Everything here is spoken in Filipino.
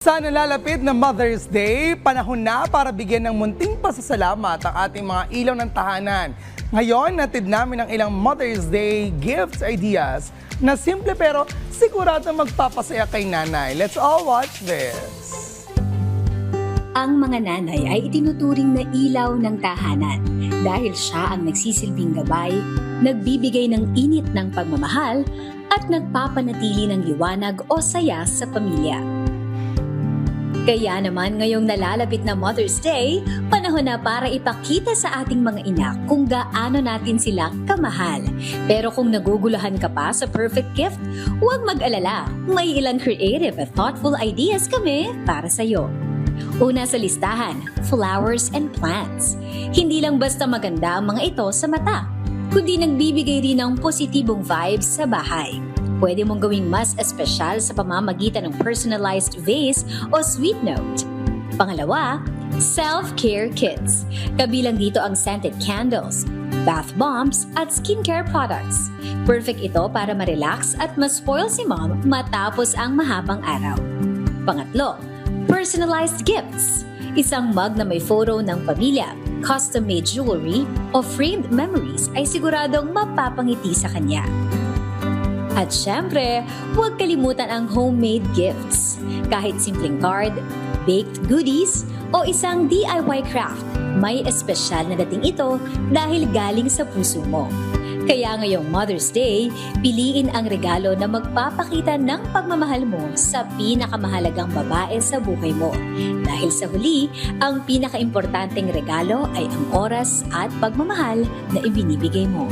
Sa nalalapit na Mother's Day, panahon na para bigyan ng munting pasasalamat ang ating mga ilaw ng tahanan. Ngayon, natid namin ang ilang Mother's Day gifts ideas na simple pero sigurado magpapasaya kay nanay. Let's all watch this. Ang mga nanay ay itinuturing na ilaw ng tahanan dahil siya ang nagsisilbing gabay, nagbibigay ng init ng pagmamahal at nagpapanatili ng liwanag o saya sa pamilya. Kaya naman ngayong nalalapit na Mother's Day, panahon na para ipakita sa ating mga ina kung gaano natin sila kamahal. Pero kung naguguluhan ka pa sa perfect gift, huwag mag-alala. May ilang creative at thoughtful ideas kami para sa'yo. Una sa listahan, flowers and plants. Hindi lang basta maganda ang mga ito sa mata, kundi nagbibigay rin ng positibong vibes sa bahay. Pwede mong gawing mas espesyal sa pamamagitan ng personalized vase o sweet note. Pangalawa, self-care kits. Kabilang dito ang scented candles, bath bombs at skincare products. Perfect ito para ma-relax at ma-spoil si mom matapos ang mahabang araw. Pangatlo, personalized gifts. Isang mug na may photo ng pamilya, custom-made jewelry o framed memories ay siguradong mapapangiti sa kanya. At syempre, huwag kalimutan ang homemade gifts. Kahit simpleng card, baked goodies, o isang DIY craft, may espesyal na dating ito dahil galing sa puso mo. Kaya ngayong Mother's Day, piliin ang regalo na magpapakita ng pagmamahal mo sa pinakamahalagang babae sa buhay mo. Dahil sa huli, ang pinakaimportanteng regalo ay ang oras at pagmamahal na ibinibigay mo.